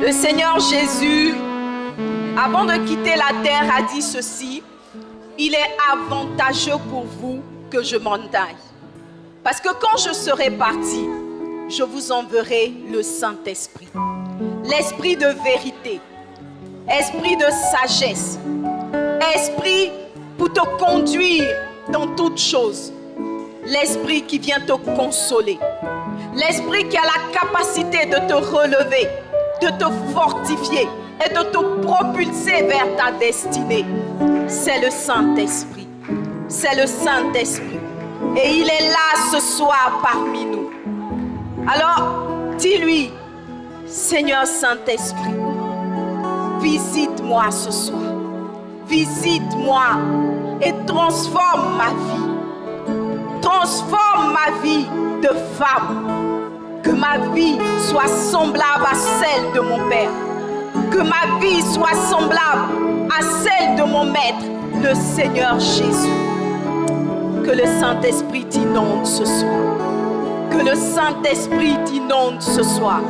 Le Seigneur Jésus, avant de quitter la terre, a dit ceci: il est avantageux pour vous que je m'en aille. Parce que quand je serai parti, je vous enverrai le Saint-Esprit. L'Esprit de vérité, Esprit de sagesse, Esprit pour te conduire dans toutes choses. L'Esprit qui vient te consoler. L'Esprit qui a la capacité de te relever, de te fortifier et de te propulser vers ta destinée. C'est le Saint-Esprit. C'est le Saint-Esprit. Et il est là ce soir parmi nous. Alors, dis-lui: Seigneur Saint-Esprit, visite-moi ce soir. Visite-moi et transforme ma vie. Transforme ma vie de femme. Que ma vie soit semblable à celle de mon Père. Que ma vie soit semblable à celle de mon Maître, le Seigneur Jésus. Que le Saint-Esprit t'inonde ce soir. Que le Saint-Esprit t'inonde ce soir.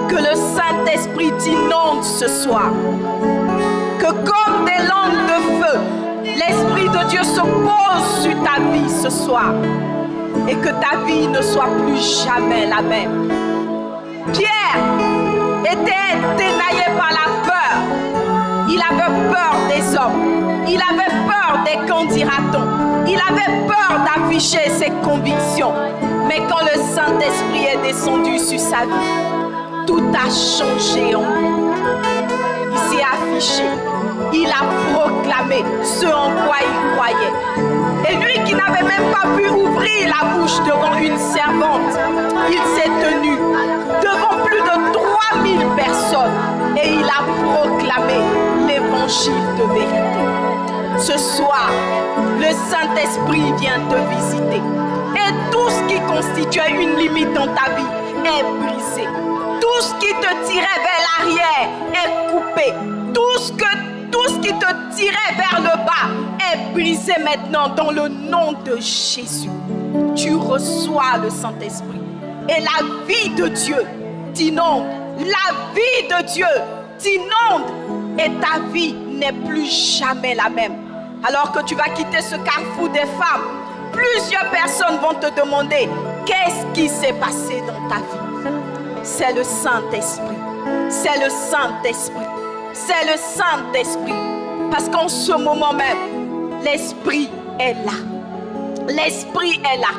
Que le Saint-Esprit t'inonde ce soir. Que comme des lampes de feu, l'Esprit de Dieu se pose sur ta vie ce soir. Et que ta vie ne soit plus jamais la même. Pierre était dénaillé par la peur. Il avait peur des hommes. Il avait peur des qu'en dira-t-on. Il avait peur d'afficher ses convictions. Mais quand le Saint-Esprit est descendu sur sa vie, tout a changé en lui. Il s'est affiché. Il a proclamé ce en quoi il croyait. Et lui qui n'avait même pas pu ouvrir la bouche devant une servante, il s'est tenu devant plus de 3000 personnes et il a proclamé l'évangile de vérité. Ce soir, le Saint-Esprit vient te visiter et tout ce qui constituait une limite dans ta vie est brisé. Tout ce qui te tirait vers l'arrière est coupé. Tout ce qui te tirait vers le bas est brisé maintenant dans le nom de Jésus. Tu reçois le Saint-Esprit et la vie de Dieu t'inonde. La vie de Dieu t'inonde et ta vie n'est plus jamais la même. Alors que tu vas quitter ce carrefour des femmes, plusieurs personnes vont te demander: qu'est-ce qui s'est passé dans ta vie? C'est le Saint-Esprit. C'est le Saint-Esprit. C'est le Saint-Esprit. Parce qu'en ce moment même, l'Esprit est là. L'Esprit est là.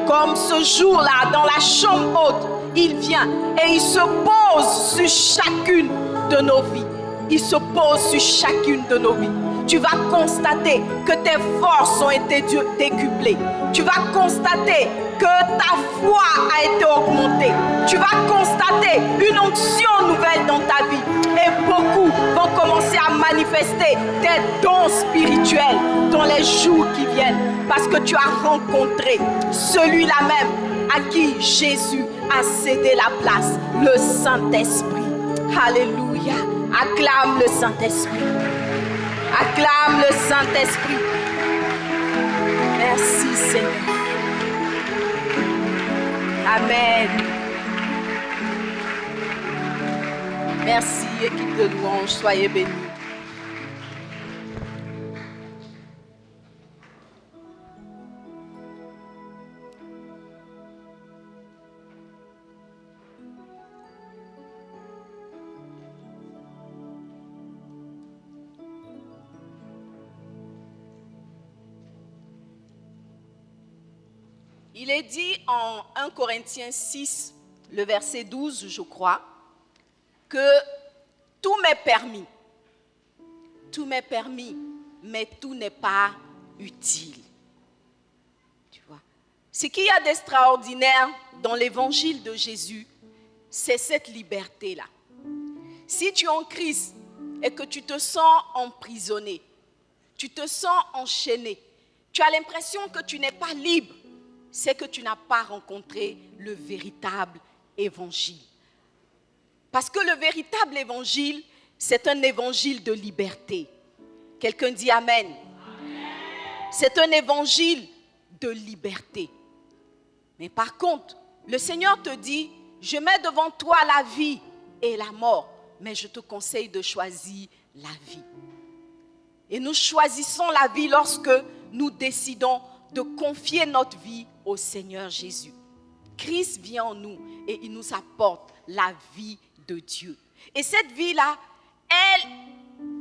Comme ce jour-là, dans la chambre haute, il vient et il se pose sur chacune de nos vies. Il se pose sur chacune de nos vies. Tu vas constater que tes forces ont été décuplées. Tu vas constater que ta foi a été augmentée. Tu vas constater une onction nouvelle dans ta vie. Et beaucoup vont commencer à manifester des dons spirituels dans les jours qui viennent. Parce que tu as rencontré celui-là même à qui Jésus a cédé la place, le Saint-Esprit. Alléluia. Acclame le Saint-Esprit. Acclame le Saint-Esprit. Merci Seigneur. Amen. Merci équipe de louange, soyez bénis. Il est dit en 1 Corinthiens 6, le verset 12, je crois, que tout m'est permis. Tout m'est permis, mais tout n'est pas utile. Tu vois? Ce qu'il y a d'extraordinaire dans l'évangile de Jésus, c'est cette liberté-là. Si tu es en Christ et que tu te sens emprisonné, tu te sens enchaîné, tu as l'impression que tu n'es pas libre, c'est que tu n'as pas rencontré le véritable évangile. Parce que le véritable évangile, c'est un évangile de liberté. Quelqu'un dit Amen. Amen. C'est un évangile de liberté. Mais par contre, le Seigneur te dit: je mets devant toi la vie et la mort. mais je te conseille de choisir la vie. Et nous choisissons la vie lorsque nous décidons de confier notre vie au Seigneur Jésus. Christ vient en nous et il nous apporte la vie de Dieu. Et cette vie-là, elle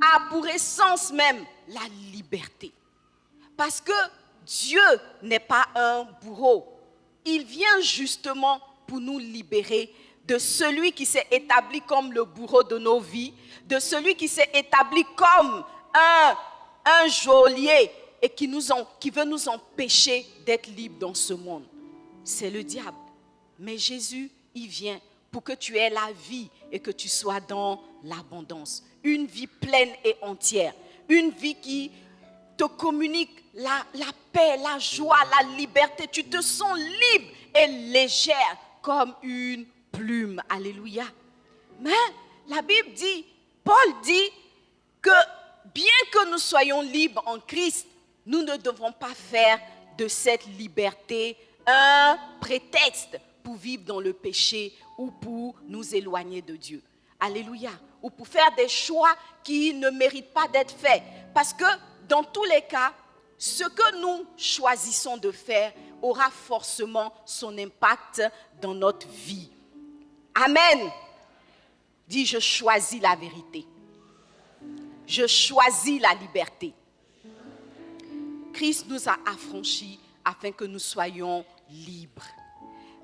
a pour essence même la liberté. Parce que Dieu n'est pas un bourreau. Il vient justement pour nous libérer de celui qui s'est établi comme le bourreau de nos vies, de celui qui s'est établi comme un geôlier et qui veut nous empêcher d'être libres dans ce monde. C'est le diable. Mais Jésus, il vient pour que tu aies la vie et que tu sois dans l'abondance. Une vie pleine et entière. Une vie qui te communique la paix, la joie, la liberté. Tu te sens libre et légère comme une plume. Alléluia. Mais la Bible dit, Paul dit que bien que nous soyons libres en Christ, nous ne devons pas faire de cette liberté un prétexte pour vivre dans le péché ou pour nous éloigner de Dieu. Alléluia. Ou pour faire des choix qui ne méritent pas d'être faits. Parce que dans tous les cas, ce que nous choisissons de faire aura forcément son impact dans notre vie. Amen. Dis, je choisis la vérité. Je choisis la liberté. Christ nous a affranchis afin que nous soyons libres.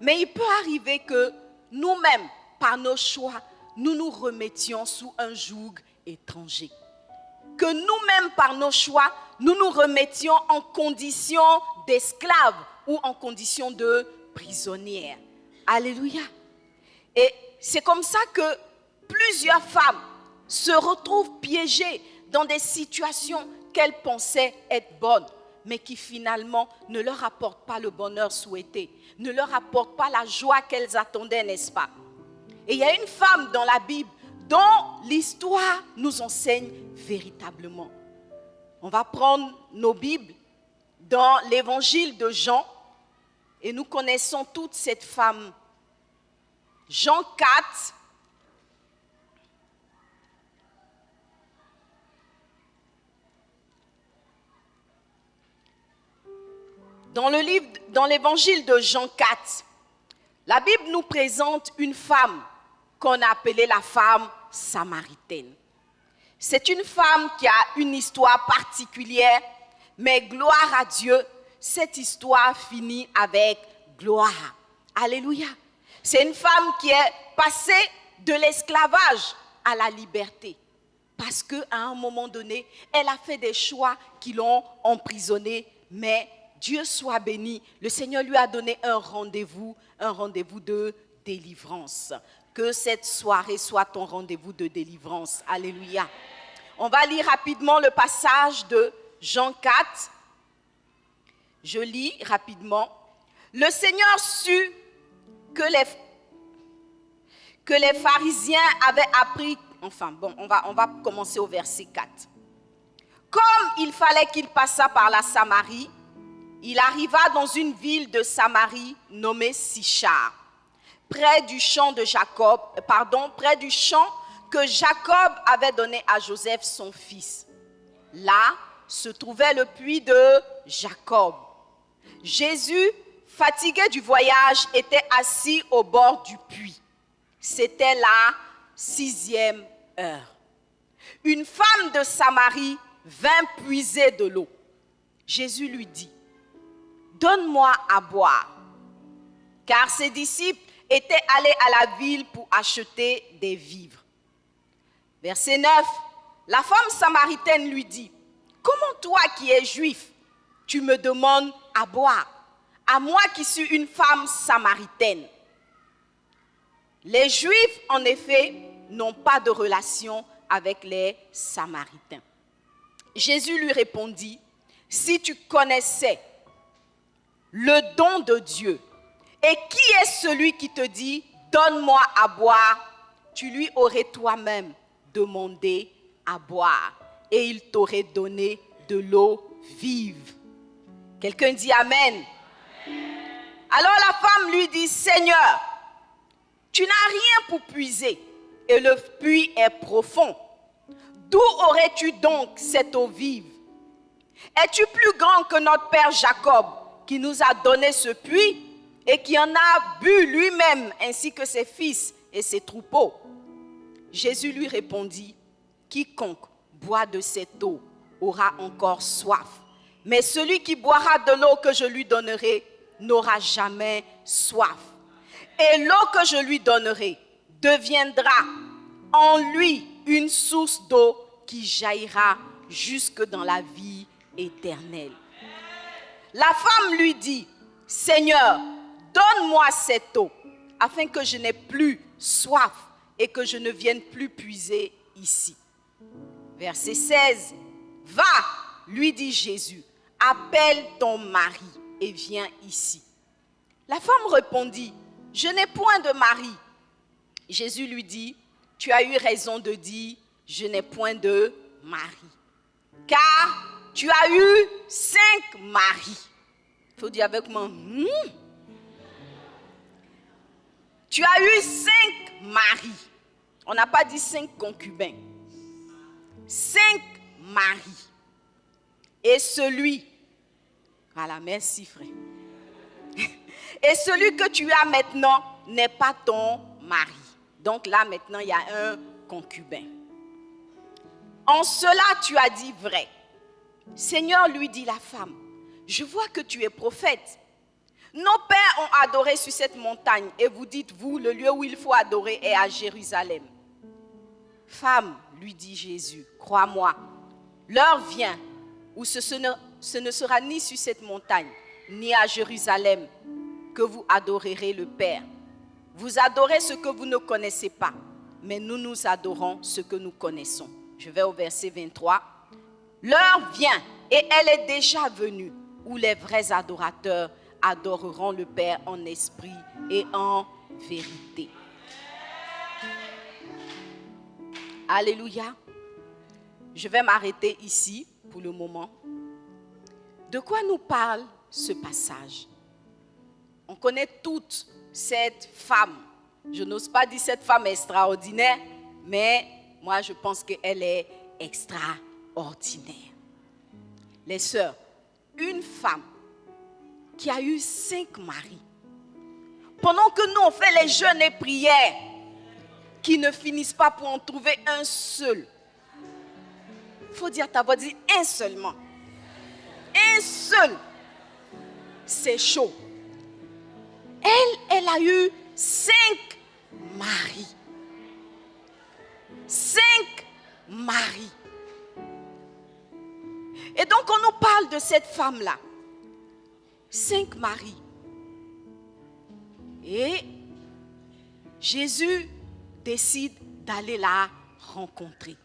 Mais il peut arriver que nous-mêmes, par nos choix, nous nous remettions sous un joug étranger. Que nous-mêmes, par nos choix, nous nous remettions en condition d'esclaves ou en condition de prisonnières. Alléluia. Et c'est comme ça que plusieurs femmes se retrouvent piégées dans des situations qu'elles pensaient être bonnes, mais qui finalement ne leur apportent pas le bonheur souhaité, ne leur apportent pas la joie qu'elles attendaient, n'est-ce pas? Et il y a une femme dans la Bible dont l'histoire nous enseigne véritablement. On va prendre nos Bibles dans l'évangile de Jean et nous connaissons toute cette femme. Jean 4, dans l'évangile de Jean 4, la Bible nous présente une femme qu'on a appelée la femme samaritaine. C'est une femme qui a une histoire particulière, mais gloire à Dieu, cette histoire finit avec gloire. Alléluia. C'est une femme qui est passée de l'esclavage à la liberté. Parce qu'à un moment donné, elle a fait des choix qui l'ont emprisonnée, mais Dieu soit béni, le Seigneur lui a donné un rendez-vous de délivrance. Que cette soirée soit ton rendez-vous de délivrance. Alléluia. On va lire rapidement le passage de Jean 4. Je lis rapidement. Le Seigneur sut que les pharisiens avaient appris. Enfin bon, on va commencer au verset 4. Comme il fallait qu'il passât par la Samarie, il arriva dans une ville de Samarie nommée Sichar, près du champ que Jacob avait donné à Joseph son fils. Là se trouvait le puits de Jacob. Jésus, fatigué du voyage, était assis au bord du puits. C'était la 6e heure. Une femme de Samarie vint puiser de l'eau. Jésus lui dit, « Donne-moi à boire. » Car ses disciples étaient allés à la ville pour acheter des vivres. Verset 9, la femme samaritaine lui dit, « Comment toi qui es juif, tu me demandes à boire, à moi qui suis une femme samaritaine? » Les Juifs, en effet, n'ont pas de relation avec les Samaritains. Jésus lui répondit, « Si tu connaissais le don de Dieu, et qui est celui qui te dit, donne-moi à boire, tu lui aurais toi-même demandé à boire, et il t'aurait donné de l'eau vive. » Quelqu'un dit Amen. Alors la femme lui dit, « Seigneur, tu n'as rien pour puiser, et le puits est profond. D'où aurais-tu donc cette eau vive? Es-tu plus grand que notre père Jacob, qui nous a donné ce puits et qui en a bu lui-même, ainsi que ses fils et ses troupeaux? Jésus lui répondit, quiconque boit de cette eau aura encore soif. Mais celui qui boira de l'eau que je lui donnerai n'aura jamais soif. Et l'eau que je lui donnerai deviendra en lui une source d'eau qui jaillira jusque dans la vie éternelle. La femme lui dit, Seigneur, donne-moi cette eau, afin que je n'ai plus soif et que je ne vienne plus puiser ici. Verset 16. Va, lui dit Jésus, appelle ton mari et viens ici. La femme répondit, je n'ai point de mari. Jésus lui dit, tu as eu raison de dire, je n'ai point de mari. Car tu as eu 5 maris. Il faut dire avec moi, Tu as eu 5 maris. On n'a pas dit 5 concubins. 5 maris. Et celui, voilà, merci frère. Et celui que tu as maintenant n'est pas ton mari. Donc là maintenant il y a un concubin. En cela tu as dit vrai. Seigneur, lui dit la femme, je vois que tu es prophète. Nos pères ont adoré sur cette montagne et vous dites, vous, le lieu où il faut adorer est à Jérusalem. Femme, lui dit Jésus, crois-moi, l'heure vient où ce ne sera ni sur cette montagne, ni à Jérusalem que vous adorerez le Père. Vous adorez ce que vous ne connaissez pas, mais nous adorons ce que nous connaissons. Je vais au verset 23. L'heure vient, et elle est déjà venue, où les vrais adorateurs adoreront le Père en esprit et en vérité. Alléluia. Je vais m'arrêter ici pour le moment. De quoi nous parle ce passage? On connaît toute cette femme. Je n'ose pas dire cette femme extraordinaire, mais moi je pense qu'elle est extraordinaire. Les sœurs, une femme qui a eu 5 maris, pendant que nous on fait les jeûnes et prières, qui ne finissent pas pour en trouver un seul. Il faut dire à ta voix, dis un seulement. Un seul. C'est chaud. Elle a eu 5 maris. 5 maris. Et donc on nous parle de cette femme-là. 5 maris. Et Jésus décide d'aller la rencontrer.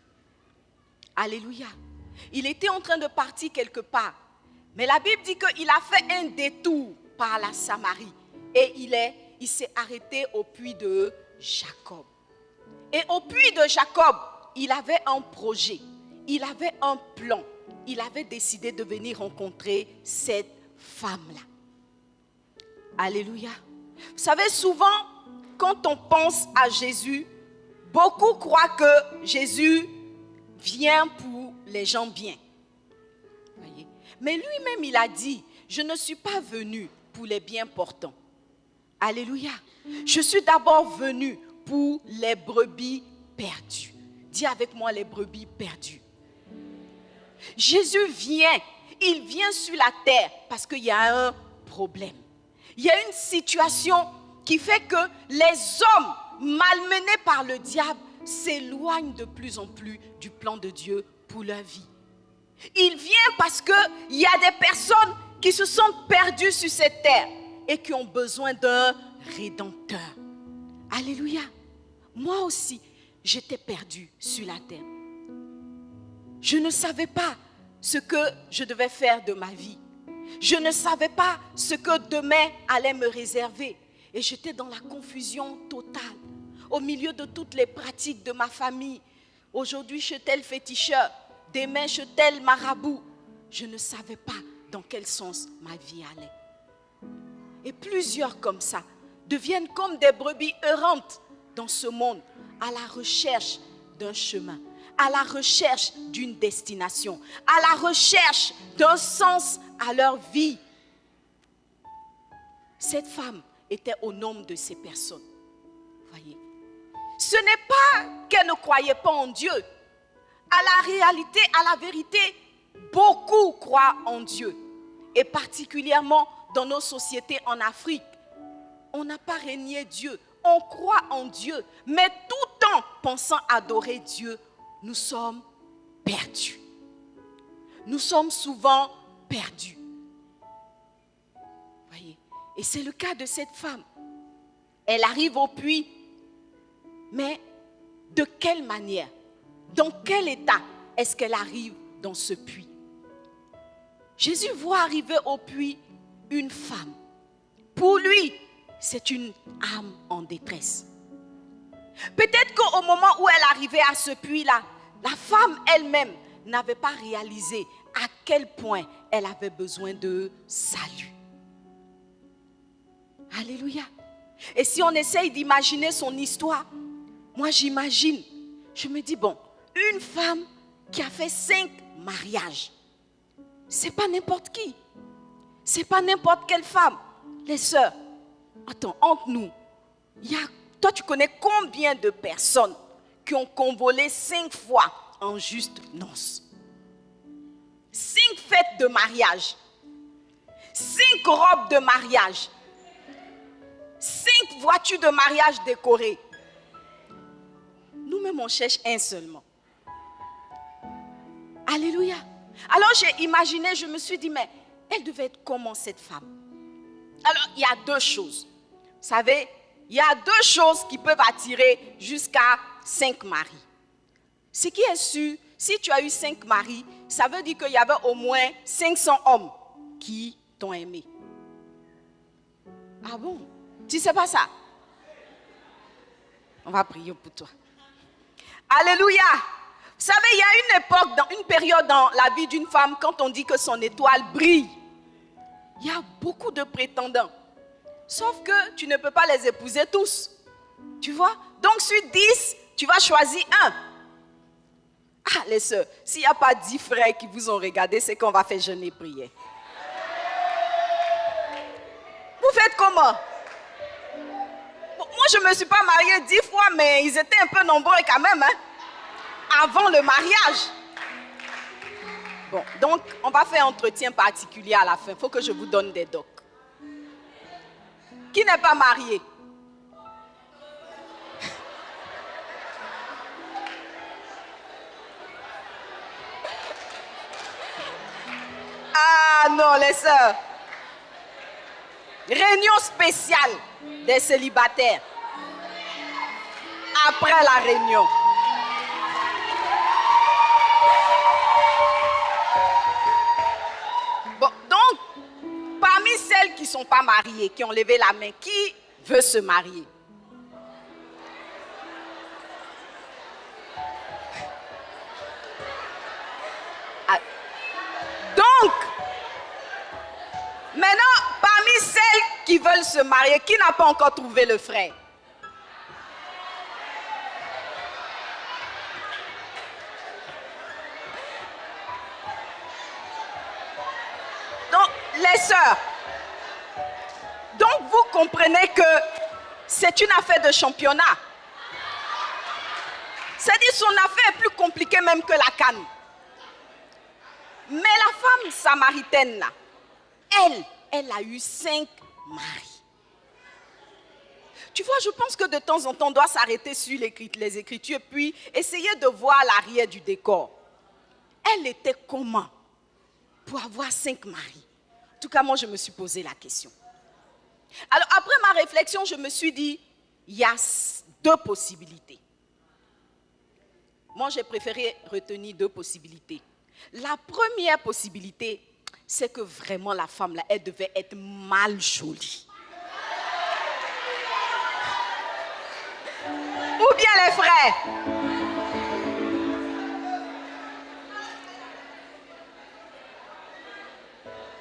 Alléluia. Il était en train de partir quelque part. Mais la Bible dit qu'il a fait un détour par la Samarie. Et il s'est arrêté au puits de Jacob. Et au puits de Jacob, il avait un projet. Il avait un plan. Il avait décidé de venir rencontrer cette femme-là. Alléluia. Vous savez, souvent, quand on pense à Jésus, beaucoup croient que Jésus vient pour les gens bien. Voyez? Mais lui-même, il a dit, je ne suis pas venu pour les bien portants. Alléluia. Je suis d'abord venu pour les brebis perdues. Dis avec moi les brebis perdues. Jésus vient, il vient sur la terre parce qu'il y a un problème. Il y a une situation qui fait que les hommes malmenés par le diable s'éloignent de plus en plus du plan de Dieu pour leur vie. Il vient parce qu'il y a des personnes qui se sentent perdues sur cette terre et qui ont besoin d'un rédempteur. Alléluia. Moi aussi, j'étais perdue sur la terre. Je ne savais pas ce que je devais faire de ma vie. Je ne savais pas ce que demain allait me réserver. Et j'étais dans la confusion totale. Au milieu de toutes les pratiques de ma famille. Aujourd'hui, je suis tel féticheur. Demain, je suis tel marabout. Je ne savais pas dans quel sens ma vie allait. Et plusieurs comme ça deviennent comme des brebis errantes dans ce monde à la recherche d'un chemin, à la recherche d'une destination, à la recherche d'un sens à leur vie. Cette femme était au nombre de ces personnes. Voyez, ce n'est pas qu'elle ne croyait pas en Dieu. À la réalité, à la vérité, beaucoup croient en Dieu. Et particulièrement dans nos sociétés en Afrique. On n'a pas renié Dieu. On croit en Dieu. Mais tout en pensant adorer Dieu, nous sommes perdus. Nous sommes souvent perdus. Voyez, et c'est le cas de cette femme. Elle arrive au puits, mais de quelle manière, dans quel état est-ce qu'elle arrive dans ce puits? Jésus voit arriver au puits une femme. Pour lui, c'est une âme en détresse. Peut-être qu'au moment où elle arrivait à ce puits-là, la femme elle-même n'avait pas réalisé à quel point elle avait besoin de salut. Alléluia. Et si on essaye d'imaginer son histoire, moi j'imagine, je me dis bon, une femme qui a fait 5 mariages, c'est pas n'importe qui, c'est pas n'importe quelle femme. Les sœurs, attends, entre nous, toi tu connais combien de personnes qui ont convolé 5 fois en juste noces? 5 fêtes de mariage, 5 robes de mariage, 5 voitures de mariage décorées. Nous-mêmes, on cherche un seulement. Alléluia. Alors j'ai imaginé, je me suis dit, mais elle devait être comment cette femme? Alors il y a 2 choses. Vous savez, il y a 2 choses qui peuvent attirer jusqu'à 5 maris. Ce qui est sûr, si tu as eu 5 maris, ça veut dire qu'il y avait au moins 500 hommes qui t'ont aimé. Ah bon? Tu ne sais pas ça? On va prier pour toi. Alléluia. Vous savez, il y a une époque, une période dans la vie d'une femme, quand on dit que son étoile brille, il y a beaucoup de prétendants. Sauf que tu ne peux pas les épouser tous. Tu vois? Donc sur 10, tu vas choisir un. Ah, les sœurs, s'il n'y a pas 10 frères qui vous ont regardé, c'est qu'on va faire jeûner et prier. Vous faites comment? Moi, je ne me suis pas mariée 10 fois, mais ils étaient un peu nombreux quand même, hein, avant le mariage. Bon, donc, on va faire un entretien particulier à la fin. Il faut que je vous donne des docs. Qui n'est pas marié? Ah non, les sœurs. Réunion spéciale des célibataires. Après la réunion. Bon, donc, parmi celles qui ne sont pas mariées, qui ont levé la main, qui veut se marier? Donc, maintenant, parmi celles qui veulent se marier, qui n'a pas encore trouvé le frère? Donc, les sœurs, donc vous comprenez que c'est une affaire de championnat. C'est-à-dire son affaire est plus compliquée même que la canne. Mais la femme samaritaine, là, elle a eu 5 maris. Tu vois, je pense que de temps en temps, on doit s'arrêter sur les Écritures puis essayer de voir l'arrière du décor. Elle était comment pour avoir 5 maris? En tout cas, moi, je me suis posé la question. Alors, après ma réflexion, je me suis dit, il y a 2 possibilités. Moi, j'ai préféré retenir 2 possibilités. La première possibilité, c'est que vraiment la femme là, elle devait être mal jolie. Ou bien les frères.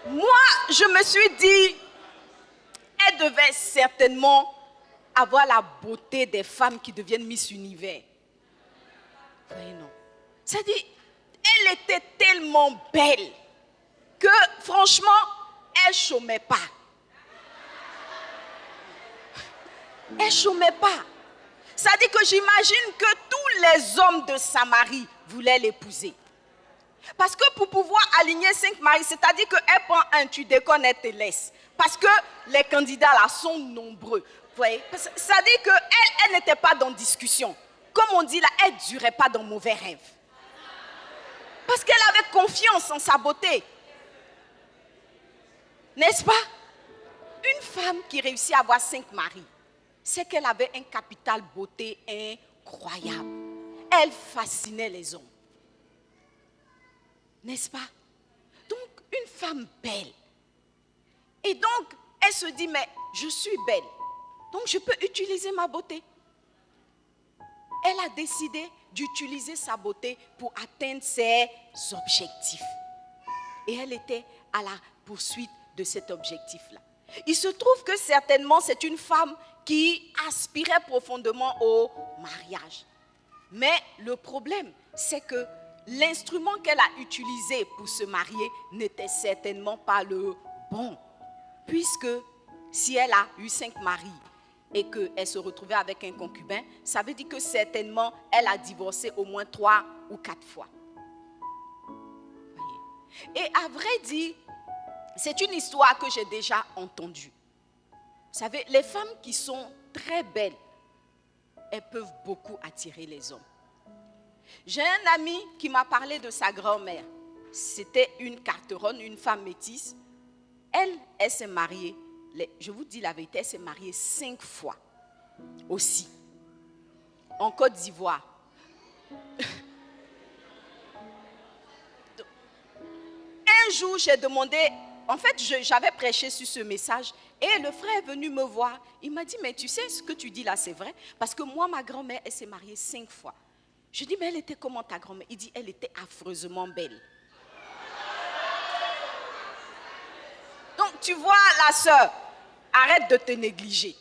Moi, je me suis dit, elle devait certainement avoir la beauté des femmes qui deviennent Miss Univers. Vous voyez, non. C'est-à-dire, elle était tellement belle que, franchement, elle ne chômait pas. Elle ne chômait pas. C'est-à-dire que j'imagine que tous les hommes de Samarie voulaient l'épouser. Parce que pour pouvoir aligner 5 maris, c'est-à-dire qu'elle prend un, tu déconnes, elle te laisse. Parce que les candidats là sont nombreux. Vous voyez? C'est-à-dire qu'elle n'était pas dans discussion. Comme on dit là, elle ne durait pas dans mauvais rêves. Parce qu'elle avait confiance en sa beauté. N'est-ce pas? Une femme qui réussit à avoir 5 maris, c'est qu'elle avait un capital beauté incroyable. Elle fascinait les hommes. N'est-ce pas? Donc, une femme belle. Et donc, elle se dit, mais je suis belle. Donc, je peux utiliser ma beauté. Elle a décidé d'utiliser sa beauté pour atteindre ses objectifs. Et elle était à la poursuite de cet objectif-là. Il se trouve que certainement, c'est une femme qui aspirait profondément au mariage. Mais le problème, c'est que l'instrument qu'elle a utilisé pour se marier n'était certainement pas le bon. Puisque si elle a eu 5 maris et qu'elle se retrouvait avec un concubin, ça veut dire que certainement elle a divorcé au moins 3 ou 4 fois. Voyez. Et à vrai dire, c'est une histoire que j'ai déjà entendue. Vous savez, les femmes qui sont très belles, elles peuvent beaucoup attirer les hommes. J'ai un ami qui m'a parlé de sa grand-mère. C'était une carteronne, une femme métisse. Elle s'est mariée, je vous dis la vérité, elle s'est mariée 5 fois aussi, en Côte d'Ivoire. Un jour, j'ai demandé, en fait, j'avais prêché sur ce message et le frère est venu me voir. Il m'a dit, mais tu sais, ce que tu dis là, c'est vrai, parce que moi, ma grand-mère, elle s'est mariée 5 fois. Je dis, mais elle était comment ta grand-mère? Il dit, elle était affreusement belle. Donc, tu vois, la sœur, arrête de te négliger.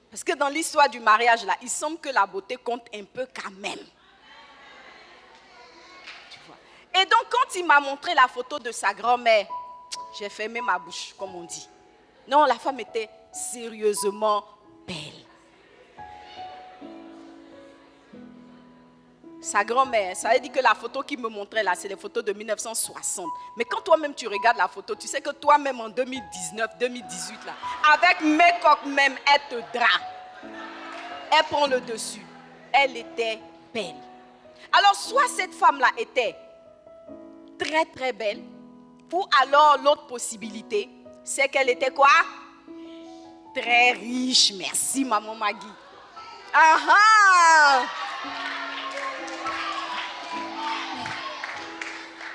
Parce que dans l'histoire du mariage, là, il semble que la beauté compte un peu quand même. Tu vois. Et donc, quand il m'a montré la photo de sa grand-mère, j'ai fermé ma bouche, comme on dit. Non, la femme était sérieusement belle. Sa grand-mère, ça veut dire que la photo qu'il me montrait là, c'est les photos de 1960. Mais quand toi-même tu regardes la photo, tu sais que toi-même en 2019, 2018 là, avec make-up même, elle te drape. Elle prend le dessus. Elle était belle. Alors soit cette femme-là était très très belle, ou alors l'autre possibilité, c'est qu'elle était quoi? Très riche. Merci maman Maggie. Ah ah!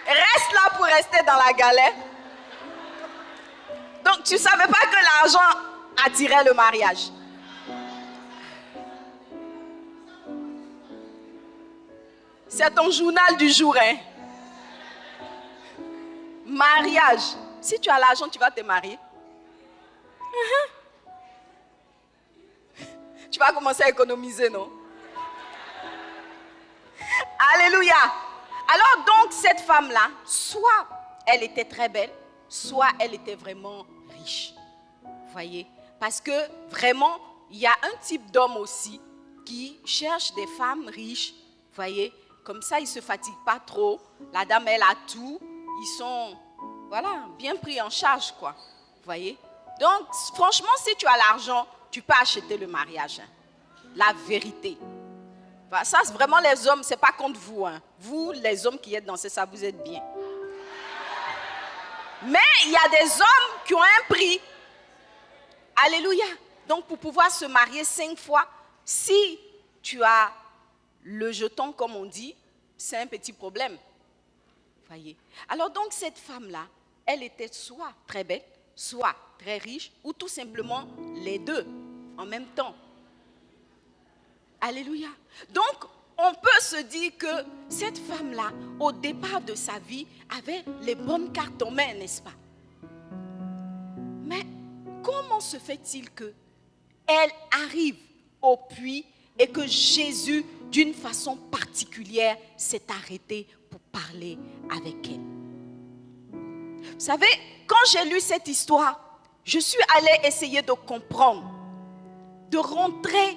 Reste là pour rester dans la galère. Donc, tu ne savais pas que l'argent attirait le mariage. C'est ton journal du jour, hein? Mariage. Si tu as l'argent, tu vas te marier. Tu vas commencer à économiser, non? Alléluia. Alors donc, cette femme-là, soit elle était très belle, soit elle était vraiment riche. Vous voyez? Parce que vraiment, il y a un type d'homme aussi qui cherche des femmes riches. Vous voyez? Comme ça, ils ne se fatiguent pas trop. La dame, elle a tout. Ils sont, voilà, bien pris en charge, quoi. Vous voyez? Donc, franchement, si tu as l'argent, tu peux acheter le mariage. Hein. La vérité. Ça, c'est vraiment les hommes, ce n'est pas contre vous. Hein. Vous, les hommes qui êtes dans ça, vous êtes bien. Mais il y a des hommes qui ont un prix. Alléluia. Donc, pour pouvoir se marier 5 fois, si tu as le jeton, comme on dit, c'est un petit problème. Voyez. Alors, donc, cette femme-là, elle était soit très belle, soit très riche, ou tout simplement les deux en même temps. Alléluia. Donc, on peut se dire que cette femme-là, au départ de sa vie, avait les bonnes cartes en main, n'est-ce pas? Mais comment se fait-il que elle arrive au puits et que Jésus, d'une façon particulière, s'est arrêté pour parler avec elle. Vous savez, quand j'ai lu cette histoire, je suis allée essayer de comprendre, de rentrer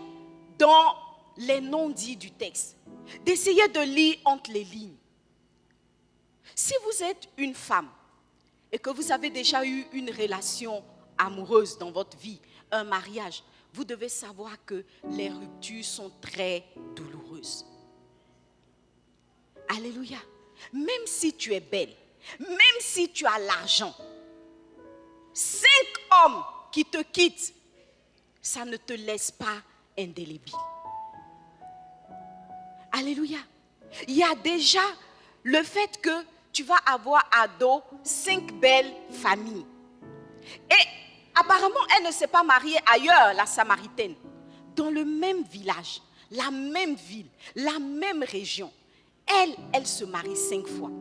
dans les non-dits du texte, d'essayer de lire entre les lignes. Si vous êtes une femme et que vous avez déjà eu une relation amoureuse dans votre vie, un mariage, vous devez savoir que les ruptures sont très douloureuses. Alléluia. Même si tu es belle, même si tu as l'argent, 5 hommes qui te quittent, ça ne te laisse pas indélébile. Alléluia. Il y a déjà le fait que tu vas avoir à dos 5 belles familles. Et apparemment, elle ne s'est pas mariée ailleurs, la Samaritaine. Dans le même village, la même ville, la même région. Elle se marie 5 fois.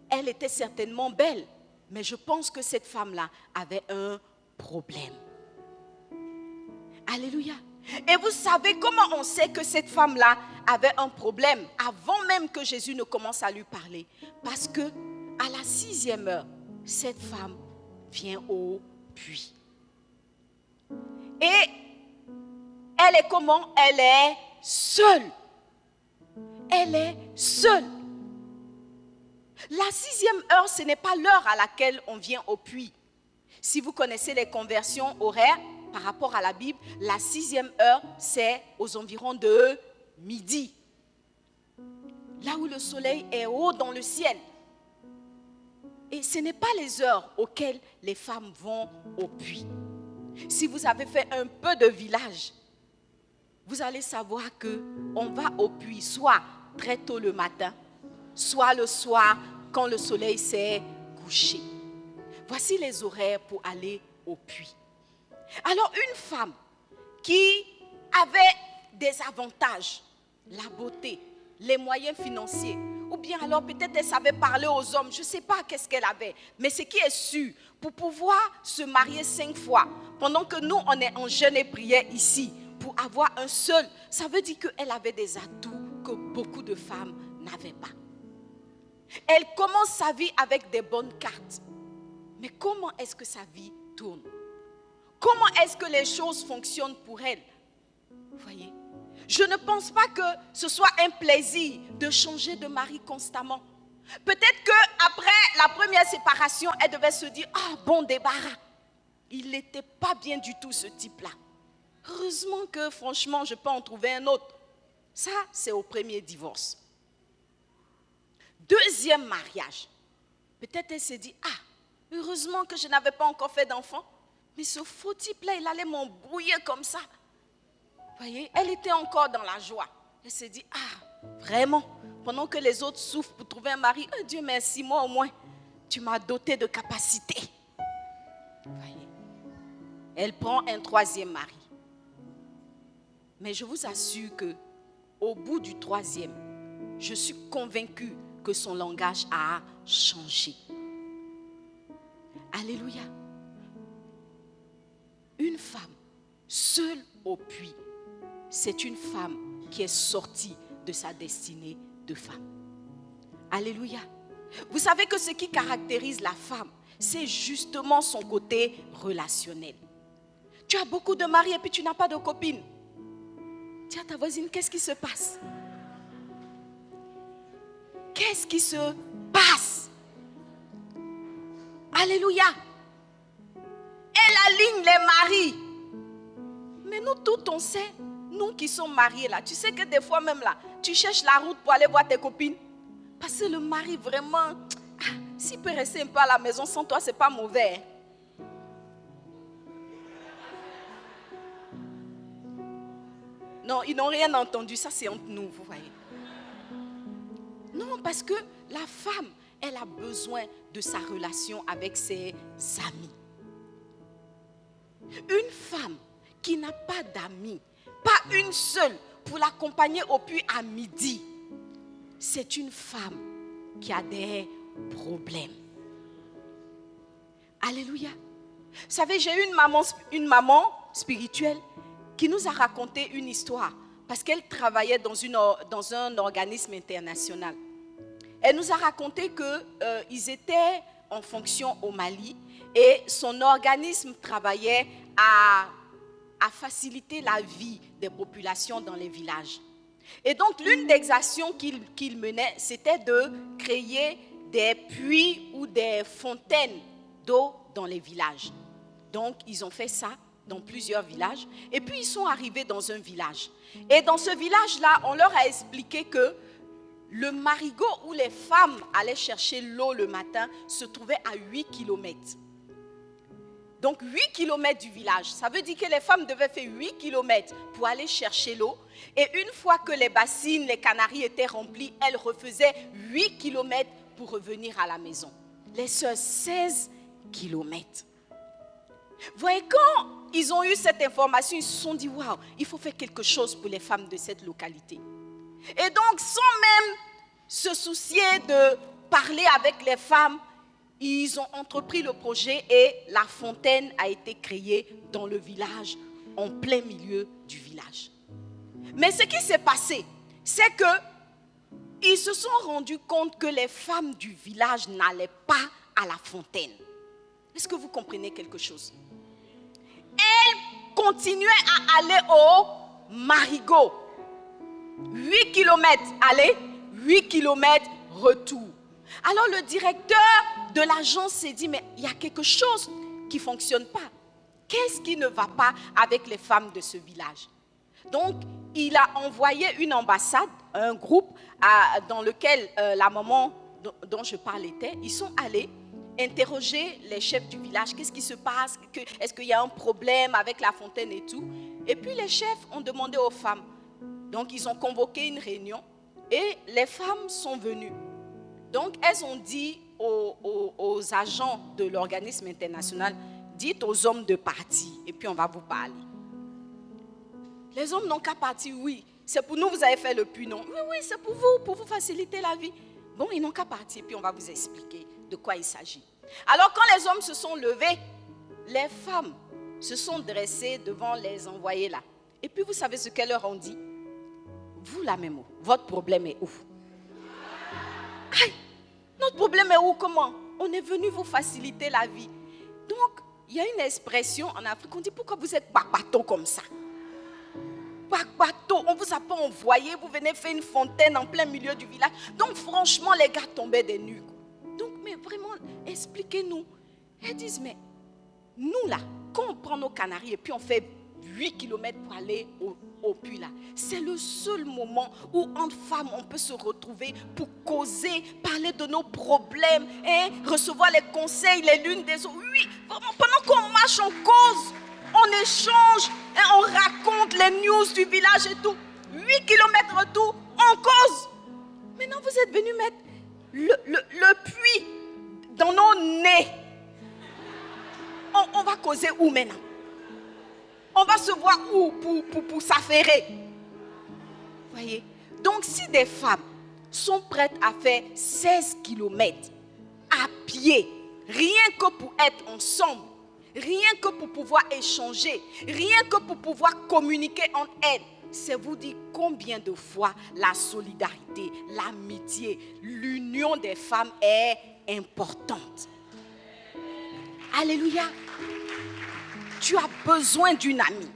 Elle était certainement belle, mais je pense que cette femme-là avait un problème. Alléluia. Et vous savez comment on sait que cette femme-là avait un problème avant même que Jésus ne commence à lui parler? Parce que à la 6e heure, cette femme vient au puits. Et elle est comment? Elle est seule. Elle est seule. La 6e heure, ce n'est pas l'heure à laquelle on vient au puits. Si vous connaissez les conversions horaires par rapport à la Bible, la 6e heure, c'est aux environs de midi. Là où le soleil est haut dans le ciel. Et ce n'est pas les heures auxquelles les femmes vont au puits. Si vous avez fait un peu de village, vous allez savoir qu'on va au puits soit très tôt le matin, soit le soir quand le soleil s'est couché. Voici les horaires pour aller au puits. Alors une femme qui avait des avantages, la beauté, les moyens financiers, ou bien alors peut-être elle savait parler aux hommes, je ne sais pas qu'est-ce qu'elle avait, mais ce qui est sûr, pour pouvoir se marier 5 fois, pendant que nous on est en jeûne et prière ici, pour avoir un seul, ça veut dire qu'elle avait des atouts que beaucoup de femmes n'avaient pas. Elle commence sa vie avec des bonnes cartes. Mais comment est-ce que sa vie tourne? Comment est-ce que les choses fonctionnent pour elle? Vous voyez? Je ne pense pas que ce soit un plaisir de changer de mari constamment. Peut-être qu'après la première séparation, elle devait se dire, ah bon débarras. Il n'était pas bien du tout ce type-là. Heureusement que franchement, je peux en trouver un autre. Ça, c'est au premier divorce. Deuxième mariage. Peut-être elle s'est dit, ah, heureusement que je n'avais pas encore fait d'enfant. Mais ce faux type-là, il allait m'embrouiller comme ça. Vous voyez, elle était encore dans la joie. Elle s'est dit, ah, vraiment, pendant que les autres souffrent pour trouver un mari, oh Dieu merci, moi au moins, tu m'as doté de capacités. Vous voyez, elle prend un 3e mari. Mais je vous assure qu'au bout du 3e, je suis convaincue que son langage a changé. Alléluia. Une femme seule au puits, c'est une femme qui est sortie de sa destinée de femme. Alléluia. Vous savez que ce qui caractérise la femme, c'est justement son côté relationnel. Tu as beaucoup de maris et puis tu n'as pas de copine. Dis à ta voisine, qu'est-ce qui se passe? Qu'est-ce qui se passe? Alléluia. Elle aligne les maris. Mais nous tous, on sait, nous qui sommes mariés là, tu sais que des fois même là, tu cherches la route pour aller voir tes copines. Parce que le mari vraiment, s'il peut rester un peu à la maison sans toi, c'est pas mauvais. Non, ils n'ont rien entendu, ça c'est entre nous, vous voyez. Non, parce que la femme, elle a besoin de sa relation avec ses amis. Une femme qui n'a pas d'amis, pas une seule, pour l'accompagner au puits à midi, c'est une femme qui a des problèmes. Alléluia. Vous savez, j'ai eu une maman spirituelle qui nous a raconté une histoire parce qu'elle travaillait dans un organisme international. Elle nous a raconté qu'ils étaient en fonction au Mali et son organisme travaillait à faciliter la vie des populations dans les villages. Et donc, l'une des actions qu'il menait, c'était de créer des puits ou des fontaines d'eau dans les villages. Donc, ils ont fait ça dans plusieurs villages. Et puis, ils sont arrivés dans un village. Et dans ce village-là, on leur a expliqué que le marigot où les femmes allaient chercher l'eau le matin se trouvait à 8 km. Donc 8 km du village. Ça veut dire que les femmes devaient faire 8 km pour aller chercher l'eau. Et une fois que les bassines, les canaries étaient remplies, elles refaisaient 8 km pour revenir à la maison. Les sœurs, 16 km. Vous voyez, quand ils ont eu cette information, ils se sont dit, waouh, il faut faire quelque chose pour les femmes de cette localité. Et donc, sans même se soucier de parler avec les femmes, ils ont entrepris le projet et la fontaine a été créée dans le village, en plein milieu du village. Mais ce qui s'est passé, c'est qu'ils se sont rendus compte que les femmes du village n'allaient pas à la fontaine. Est-ce que vous comprenez quelque chose? Elles continuaient à aller au marigot. 8 km aller, 8 km retour. Alors le directeur de l'agence s'est dit, mais il y a quelque chose qui ne fonctionne pas. Qu'est-ce qui ne va pas avec les femmes de ce village? Donc, il a envoyé une ambassade, un groupe dans lequel la maman dont je parle était. Ils sont allés interroger les chefs du village. Qu'est-ce qui se passe? Est-ce qu'il y a un problème avec la fontaine et tout? Et puis les chefs ont demandé aux femmes. Donc, ils ont convoqué une réunion et les femmes sont venues. Donc, elles ont dit aux agents de l'organisme international, dites aux hommes de partir et puis on va vous parler. Les hommes n'ont qu'à partir, oui. C'est pour nous, vous avez fait le puits, non? Oui, c'est pour vous faciliter la vie. Bon, ils n'ont qu'à partir, puis on va vous expliquer de quoi il s'agit. Alors, quand les hommes se sont levés, les femmes se sont dressées devant les envoyés là. Et puis, vous savez ce qu'elles leur ont dit? Vous là même, votre problème est où? Aïe, notre problème est où? Comment? On est venu vous faciliter la vie. Donc, il y a une expression en Afrique, on dit pourquoi vous êtes papato comme ça? Papato, on ne vous a pas envoyé, vous venez faire une fontaine en plein milieu du village. Donc, franchement, les gars tombaient des nues. Donc, mais vraiment, expliquez-nous. Elles disent, mais nous là, quand on prend nos canaries et puis on fait 8 km pour aller au puits là, c'est le seul moment où entre femmes on peut se retrouver pour causer, parler de nos problèmes, recevoir les conseils les l'unes des autres. Oui, vraiment, pendant qu'on marche on cause, on échange, on raconte les news du village et tout. 8 km retour, on cause. Maintenant vous êtes venus mettre le puits dans nos nez. On va causer où maintenant? On va se voir où pour s'affairer? Voyez? Donc, si des femmes sont prêtes à faire 16 km à pied, rien que pour être ensemble, rien que pour pouvoir échanger, rien que pour pouvoir communiquer entre elles, c'est vous dire combien de fois la solidarité, l'amitié, l'union des femmes est importante. Alléluia. Tu as besoin d'une amie.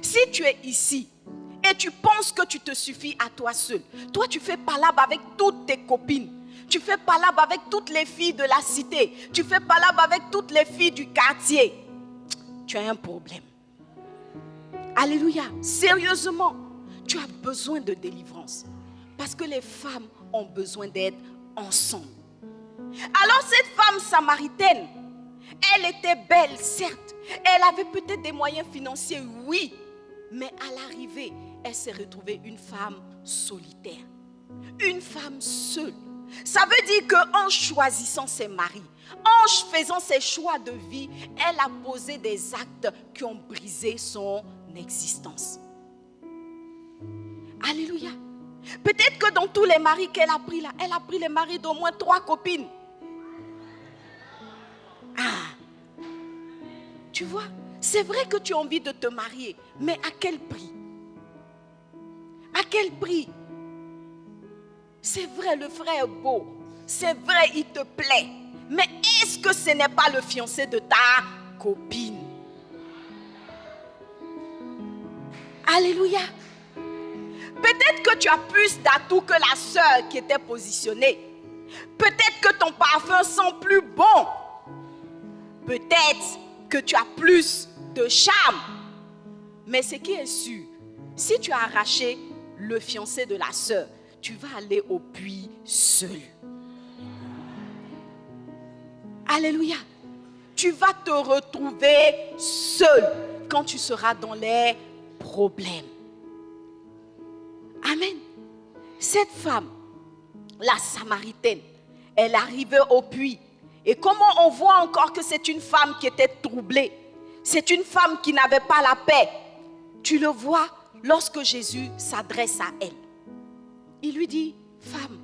Si tu es ici et tu penses que tu te suffis à toi seul, toi tu fais palabre avec toutes tes copines, tu fais palabre avec toutes les filles de la cité, tu fais palabre avec toutes les filles du quartier, tu as un problème. Alléluia. Sérieusement, tu as besoin de délivrance parce que les femmes ont besoin d'être ensemble. Alors cette femme samaritaine, elle était belle, certes. Elle avait peut-être des moyens financiers, oui. Mais à l'arrivée, elle s'est retrouvée une femme solitaire. Une femme seule. Ça veut dire qu'en choisissant ses maris, en faisant ses choix de vie, elle a posé des actes qui ont brisé son existence. Alléluia. Peut-être que dans tous les maris qu'elle a pris là, elle a pris les maris d'au moins 3 copines. Tu vois, C'est vrai que tu as envie de te marier, mais à quel prix? À quel prix? C'est vrai, le frère est beau. C'est vrai, il te plaît. Mais est-ce que ce n'est pas le fiancé de ta copine? Alléluia. Peut-être que tu as plus d'atouts que la sœur qui était positionnée. Peut-être que ton parfum sent plus bon. Peut-être que tu as plus de charme. Mais ce qui est sûr, si tu as arraché le fiancé de la sœur, tu vas aller au puits seul. Alléluia. Tu vas te retrouver seul quand tu seras dans les problèmes. Amen. Cette femme, la Samaritaine, elle arrivait au puits. Et comment on voit encore que c'est une femme qui était troublée. C'est une femme qui n'avait pas la paix. Tu le vois lorsque Jésus s'adresse à elle. Il lui dit, femme,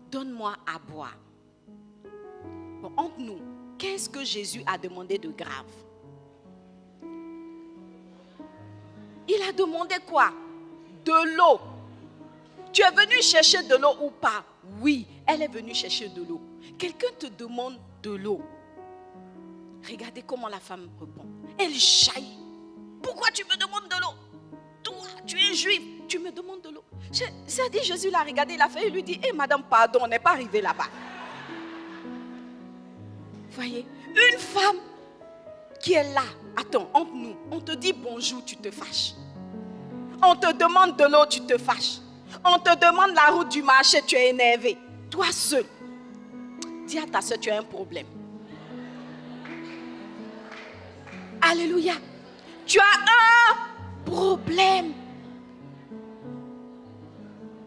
donne-moi à boire. Bon, entre nous, qu'est-ce que Jésus a demandé de grave? Il a demandé quoi? De l'eau. Tu es venu chercher de l'eau ou pas? Oui, elle est venue chercher de l'eau. Quelqu'un te demande de l'eau. Regardez comment la femme répond. Elle jaillit. Pourquoi tu me demandes de l'eau? Toi, tu es juif, tu me demandes de l'eau. Ça dit, Jésus l'a regardé, il a fait, il lui dit, madame, pardon, on n'est pas arrivé là-bas. Voyez, une femme qui est là, attends, entre nous, on te dit bonjour, tu te fâches. On te demande de l'eau, tu te fâches. On te demande la route du marché, tu es énervé. Toi seul. Dis à ta soeur, tu as un problème. Alléluia. Tu as un problème.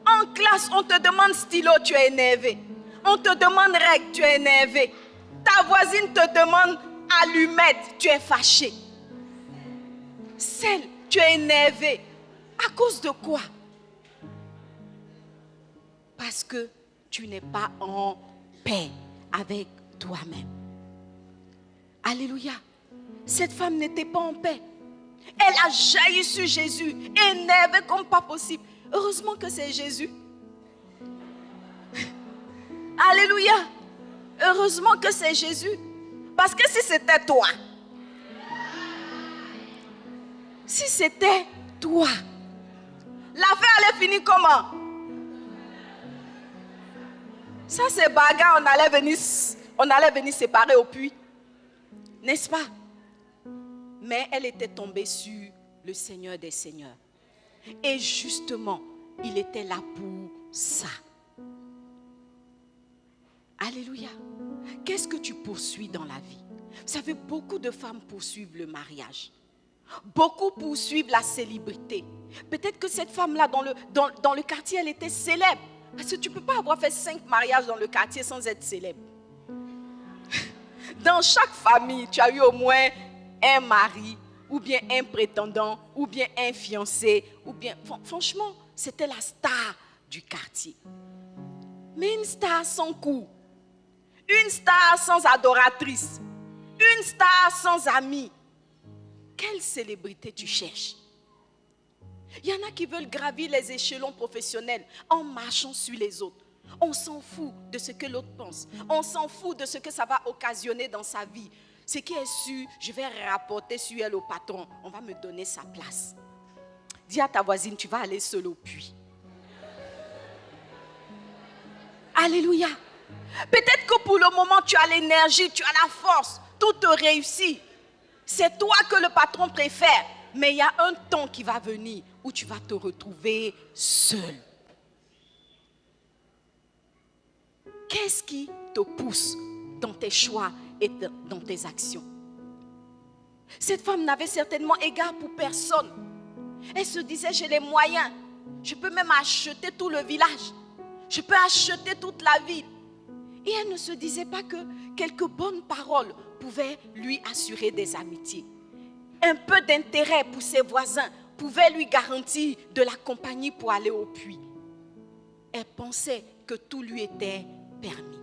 En classe, on te demande stylo, tu es énervé. On te demande règle, tu es énervé. Ta voisine te demande allumette, tu es fâché. Celle, tu es énervé. À cause de quoi? Parce que tu n'es pas en paix avec toi-même. Alléluia. Cette femme n'était pas en paix. Elle a jailli sur Jésus, énervée comme pas possible. Heureusement que c'est Jésus. Alléluia. Heureusement que c'est Jésus. Parce que si c'était toi, l'affaire allait finir comment? Ça c'est bagarre, on allait venir séparer au puits. N'est-ce pas? Mais elle était tombée sur le Seigneur des Seigneurs. Et justement, il était là pour ça. Alléluia. Qu'est-ce que tu poursuis dans la vie? Vous savez, beaucoup de femmes poursuivent le mariage. Beaucoup poursuivent la célébrité. Peut-être que cette femme-là, dans le quartier, elle était célèbre. Parce que tu ne peux pas avoir fait 5 mariages dans le quartier sans être célèbre. Dans chaque famille, tu as eu au moins un mari, ou bien un prétendant, ou bien un fiancé, ou bien... Franchement, c'était la star du quartier. Mais une star sans coup, une star sans adoratrice, une star sans amis. Quelle célébrité tu cherches? Il y en a qui veulent gravir les échelons professionnels en marchant sur les autres. On s'en fout de ce que l'autre pense. On s'en fout de ce que ça va occasionner dans sa vie. Ce qui est sûr, je vais rapporter sur elle au patron. On va me donner sa place. Dis à ta voisine, tu vas aller seule au puits. Alléluia. Peut-être que pour le moment, tu as l'énergie, tu as la force, tout te réussit. C'est toi que le patron préfère. Mais il y a un temps qui va venir où tu vas te retrouver seul. Qu'est-ce qui te pousse dans tes choix et dans tes actions? Cette femme n'avait certainement égard pour personne. Elle se disait, j'ai les moyens. Je peux même acheter tout le village. Je peux acheter toute la ville. Et elle ne se disait pas que quelques bonnes paroles pouvaient lui assurer des amitiés. Un peu d'intérêt pour ses voisins pouvait lui garantir de la compagnie pour aller au puits. Elle pensait que tout lui était permis.